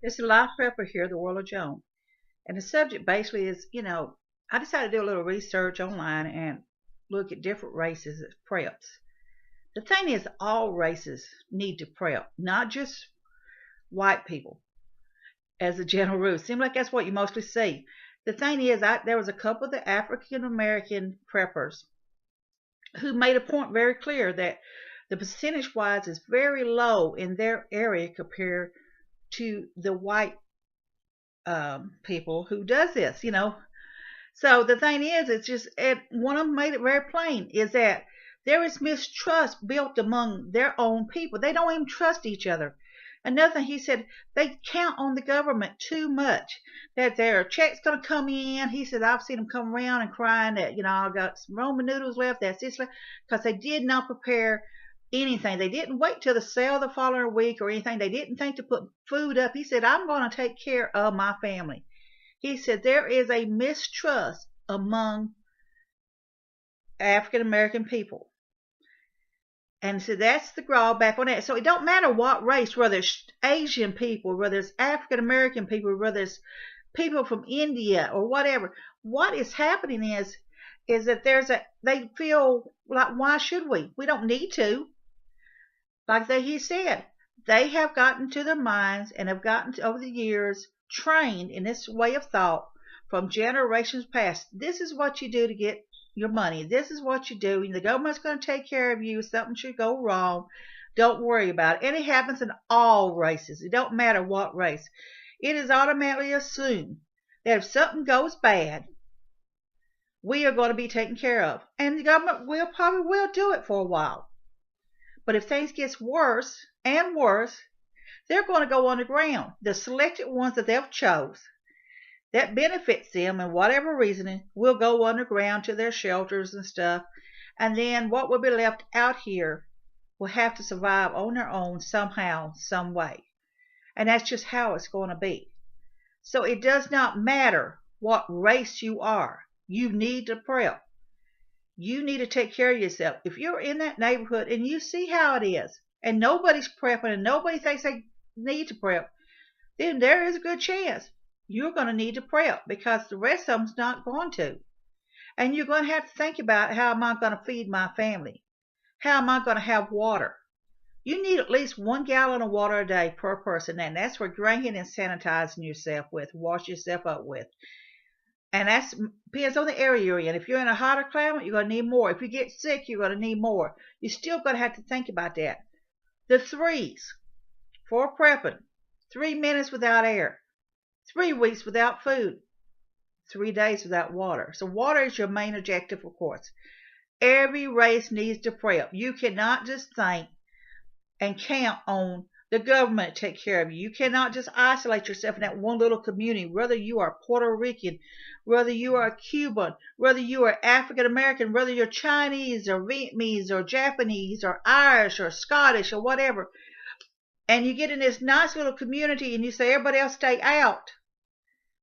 There's a live prepper here, the world of Joan. And the subject basically is, I decided to do a little research online and look at different races as preps. The thing is, all races need to prep, not just white people as a general rule. Seems like that's what you mostly see. The thing is, there was a couple of the African American preppers who made a point very clear that the percentage wise is very low in their area compared to the white people who does this. So the thing is, it's just one of them made it very plain is that there is mistrust built among their own people. They don't even trust each other. Another thing he said, they count on the government too much. That their check's going to come in. He said, I've seen them come around and crying that, I got some Roman noodles left, that's this left, because they did not prepare anything. They didn't wait till the sale the following week or anything. They didn't think to put food up. He said, I'm going to take care of my family. He said, there is a mistrust among African American people. And so that's the drawback on that. So it don't matter what race, whether it's Asian people, whether it's African American people, whether it's people from India or whatever. What is happening is that they feel like, why should we? We don't need to. Like he said, they have gotten to their minds and have gotten to, over the years, trained in this way of thought from generations past. This is what you do to get your money. This is what you do. The government's going to take care of you. If something should go wrong, don't worry about it. And it happens in all races. It don't matter what race. It is automatically assumed that if something goes bad, we are going to be taken care of. And the government probably will do it for a while. But if things get worse and worse, they're going to go underground. The selected ones that they've chose that benefits them and whatever reasoning will go underground to their shelters and stuff. And then what will be left out here will have to survive on their own somehow, some way. And that's just how it's going to be. So it does not matter what race you are. You need to prep. You need to take care of yourself. If you're in that neighborhood and you see how it is, and nobody's prepping and nobody thinks they need to prep, then there is a good chance you're going to need to prep because the rest of them's not going to. And you're going to have to think about, how am I going to feed my family? How am I going to have water? You need at least 1 gallon of water a day per person, and that's for drinking and sanitizing yourself with, wash yourself up with. And that depends on the area you're in. If you're in a hotter climate, you're going to need more. If you get sick, you're going to need more. You're still going to have to think about that. The threes for prepping: 3 minutes without air, 3 weeks without food, 3 days without water. So water is your main objective, of course. Every race needs to prep. You cannot just think and count on the government to take care of you. You cannot just isolate yourself in that one little community, whether you are Puerto Rican, whether you are Cuban, whether you are African American, whether you're Chinese or Vietnamese or Japanese or Irish or Scottish or whatever. And you get in this nice little community and you say everybody else stay out.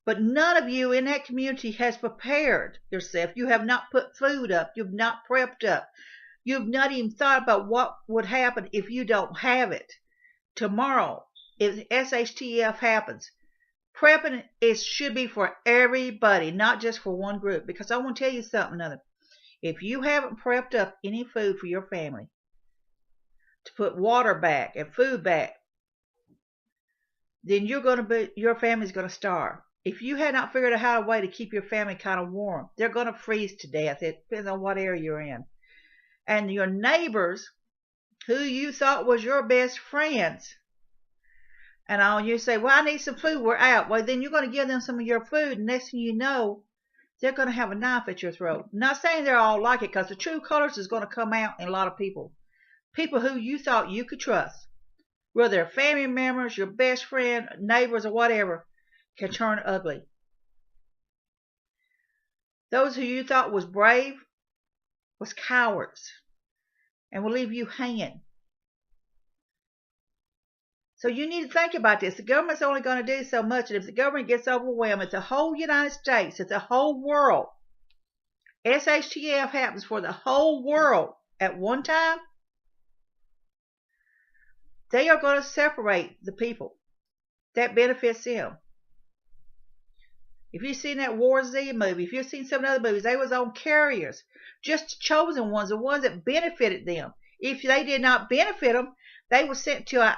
But none of you in that community has prepared yourself. You have not put food up. You've not prepped up. You've not even thought about what would happen if you don't have it. Tomorrow, if shtf happens, prepping should be for everybody, not just for one group. Because I want to tell you something. If you haven't prepped up any food for your family, to put water back and food back, then your family's going to starve. If you had not figured out a way to keep your family kind of warm, they're going to freeze to death. It depends on what area you're in. And your neighbors, who you thought was your best friends, and all you say, well, I need some food, we're out. Well, then you're going to give them some of your food, and next thing you know, they're going to have a knife at your throat. I'm not saying they're all like it, because the true colors is going to come out in a lot of people. People who you thought you could trust, whether they're family members, your best friend, neighbors, or whatever, can turn ugly. Those who you thought was brave was cowards and will leave you hanging. So you need to think about this. The government's only going to do so much, and if the government gets overwhelmed, it's the whole United States, it's the whole world. shtf happens for the whole world at one time. They are going to separate the people. that benefits them. If you've seen that War Z movie, if you've seen some other movies, they was on carriers, just chosen ones, the ones that benefited them. If they did not benefit them, they were sent to an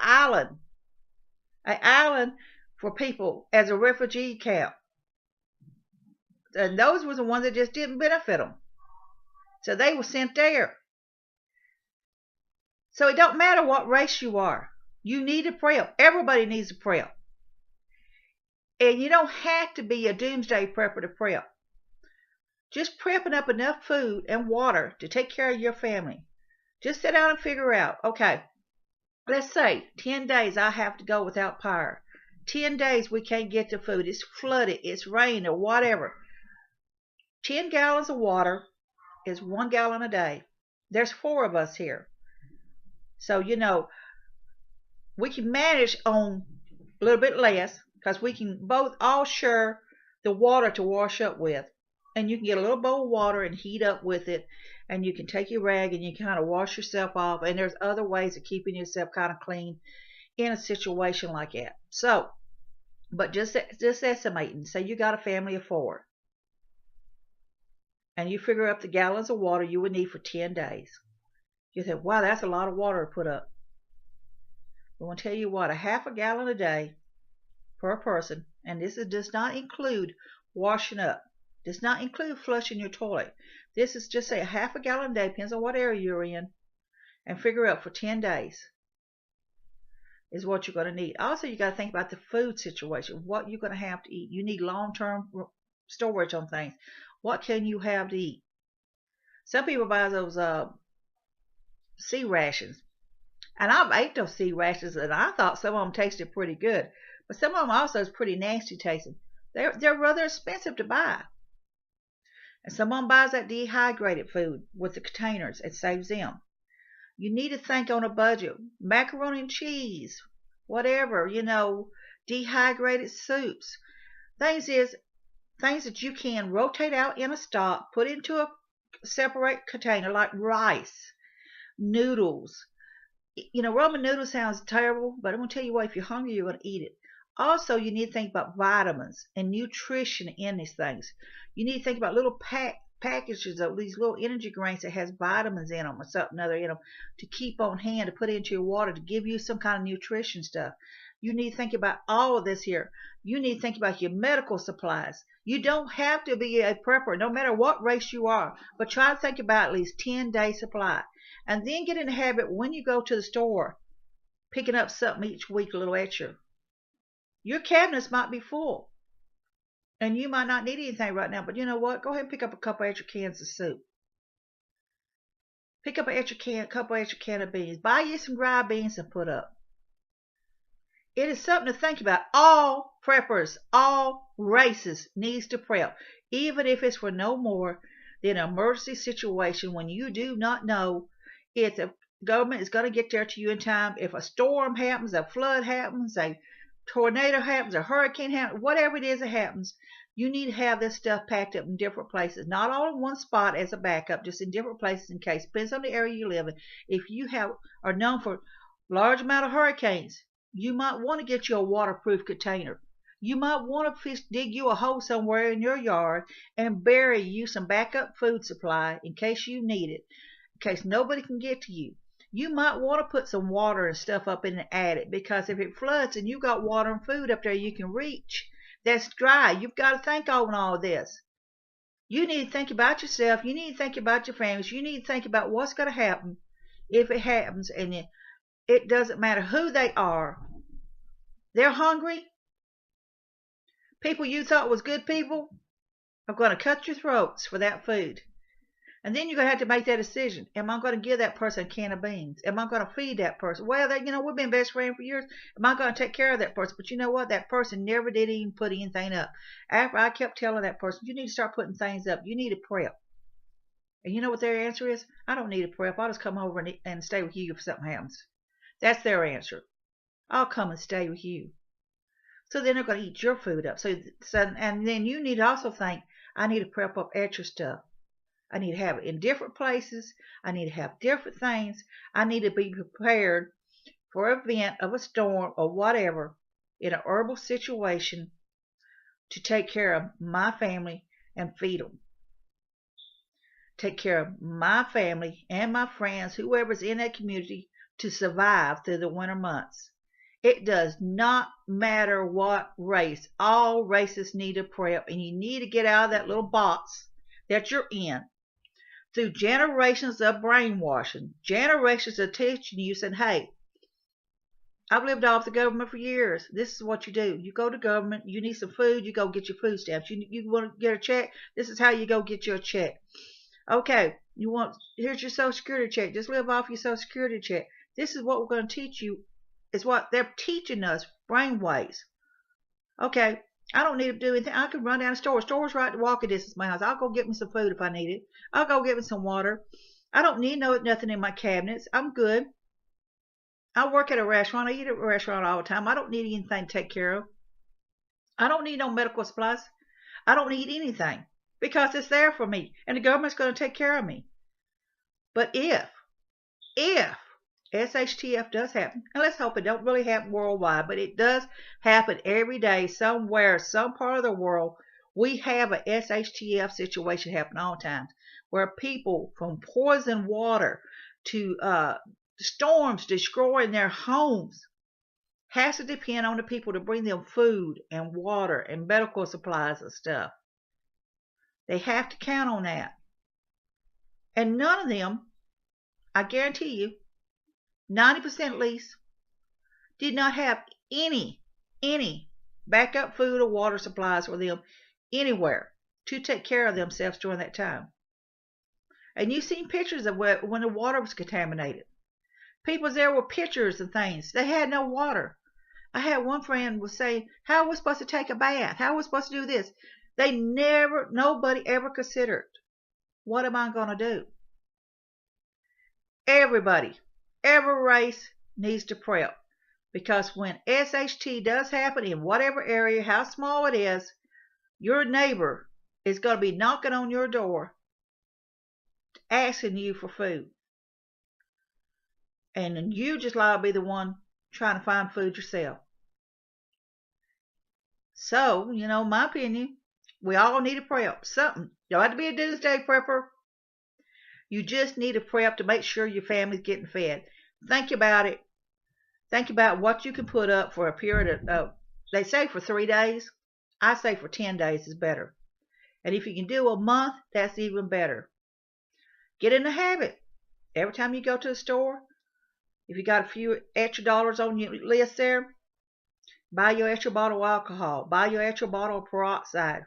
island for people as a refugee camp. And those were the ones that just didn't benefit them. So they were sent there. So it don't matter what race you are. You need a prep. Everybody needs a prep. And you don't have to be a doomsday prepper to prep. Just prepping up enough food and water to take care of your family. Just sit down and figure out, okay, let's say 10 days I have to go without power. 10 days we can't get the food. It's flooded, it's rained, or whatever. 10 gallons of water is 1 gallon a day. There's 4 of us here. So, we can manage on a little bit less because we can both all share the water to wash up with. And you can get a little bowl of water and heat up with it. And you can take your rag and you kind of wash yourself off. And there's other ways of keeping yourself kind of clean in a situation like that. So, but just estimating. Say you got a family of 4. And you figure up the gallons of water you would need for 10 days. You think, wow, that's a lot of water to put up. I'm going to tell you what, a half a gallon a day per person, and this does not include washing up, does not include flushing your toilet. This is just say a half a gallon a day, depends on what area you're in, and figure out for 10 days is what you're going to need. Also, you got to think about the food situation, what you're going to have to eat. You need long-term storage on things. What can you have to eat? Some people buy those sea rations. And I've ate those sea rations and I thought some of them tasted pretty good. But some of them also is pretty nasty tasting. They're rather expensive to buy. And someone buys that dehydrated food with the containers. It saves them. You need to think on a budget. Macaroni and cheese, whatever, dehydrated soups. Things that you can rotate out in a stock, put into a separate container like rice, noodles. Ramen noodles sounds terrible, but I'm going to tell you what, if you're hungry, you're going to eat it. Also, you need to think about vitamins and nutrition in these things. You need to think about little packages of these little energy drinks that has vitamins in them or something other in them to keep on hand, to put into your water, to give you some kind of nutrition stuff. You need to think about all of this here. You need to think about your medical supplies. You don't have to be a prepper, no matter what race you are, but try to think about at least 10-day supply. And then get in the habit when you go to the store, picking up something each week a little extra. Your cabinets might be full. And you might not need anything right now, but you know what? Go ahead and pick up a couple extra cans of soup. Pick up a couple extra cans of beans. Buy you some dry beans and put up. It is something to think about. All preppers, all races needs to prep. Even if it's for no more than an emergency situation when you do not know if the government is going to get there to you in time. If a storm happens, a flood happens, a tornado happens, a hurricane happens, whatever it is that happens, you need to have this stuff packed up in different places. Not all in one spot as a backup, just in different places in case. Depends on the area you live in. If you are known for large amount of hurricanes, you might want to get you a waterproof container. You might want to dig you a hole somewhere in your yard and bury you some backup food supply in case you need it. In case nobody can get to you. You might want to put some water and stuff up in the attic because if it floods and you got water and food up there you can reach, that's dry. You've got to think on all of this. You need to think about yourself. You need to think about your families. You need to think about what's going to happen if it happens. And it doesn't matter who they are. They're hungry. People you thought was good people are going to cut your throats for that food. And then you're going to have to make that decision. Am I going to give that person a can of beans? Am I going to feed that person? Well, we've been best friends for years. Am I going to take care of that person? But you know what? That person never did even put anything up. After I kept telling that person, you need to start putting things up. You need a prep. And you know what their answer is? I don't need a prep. I'll just come over and stay with you if something happens. That's their answer. I'll come and stay with you. So then they're going to eat your food up. And then you need to also think, I need to prep up extra stuff. I need to have it in different places. I need to have different things. I need to be prepared for an event of a storm or whatever. in a herbal situation to take care of my family and feed them. Take care of my family and my friends, whoever's in that community, to survive through the winter months. It does not matter what race. All races need a prep, and you need to get out of that little box that you're in. Through generations of brainwashing, generations of teaching you, saying, hey, I've lived off the government for years. This is what you do. You go to government, you need some food, you go get your food stamps. You want to get a check, this is how you go get your check. Okay, here's your Social Security check. Just live off your Social Security check. This is what we're going to teach you. Is what they're teaching us, brainwaves. Okay, I don't need to do anything. I can run down the store. Store's right to walking distance from my house. I'll go get me some food if I need it. I'll go get me some water. I don't need nothing in my cabinets. I'm good. I work at a restaurant. I eat at a restaurant all the time. I don't need anything to take care of. I don't need no medical supplies. I don't need anything because it's there for me, and the government's going to take care of me. But if shtf does happen, and let's hope it don't really happen worldwide, but it does happen every day somewhere, some part of the world. We have a shtf situation happen all the time, where people, from poison water to storms destroying their homes, has to depend on the people to bring them food and water and medical supplies and stuff. They have to count on that. And none of them, I guarantee you, 90% at least, did not have any backup food or water supplies for them anywhere to take care of themselves during that time. And you've seen pictures of when the water was contaminated. People there with pictures and things. They had no water. I had one friend was saying, how are we supposed to take a bath? How are we supposed to do this? Nobody ever considered, what am I going to do? Everybody, every race needs to prep, because when SHT does happen in whatever area, how small it is, your neighbor is going to be knocking on your door asking you for food, and you just like to be the one trying to find food yourself. So, my opinion, we all need to prep something. You don't have to be a doomsday prepper. You just need a prep to make sure your family's getting fed. Think about it. Think about what you can put up for a period of, they say for 3 days. I say for 10 days is better. And if you can do a month, that's even better. Get in the habit. Every time you go to the store, if you got a few extra dollars on your list there, buy your extra bottle of alcohol. Buy your extra bottle of peroxide.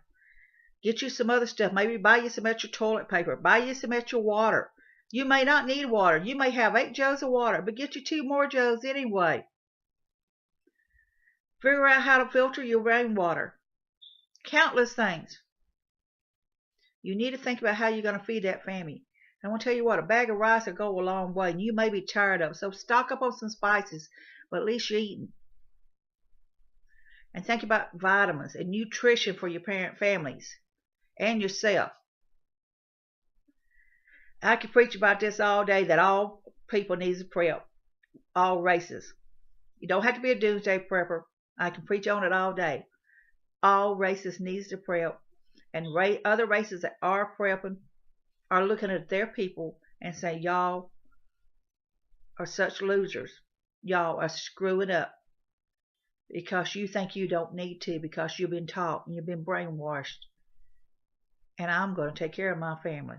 Get you some other stuff. Maybe buy you some extra toilet paper. Buy you some extra water. You may not need water. You may have 8 jugs of water, but get you 2 more jugs anyway. Figure out how to filter your rainwater. Countless things. You need to think about how you're going to feed that family. I want to tell you what, a bag of rice will go a long way, and you may be tired of it. So stock up on some spices, but at least you're eating. And think about vitamins and nutrition for your parent families and yourself. I could preach about this all day, that all people need to prep, all races. You don't have to be a doomsday prepper. I can preach on it all day. All races need to prep, and other races that are prepping are looking at their people and say, y'all are such losers. Y'all are screwing up because you think you don't need to, because you've been taught and you've been brainwashed. And I'm going to take care of my family.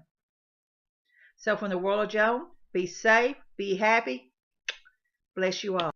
So from the world of Joan, be safe, be happy. Bless you all.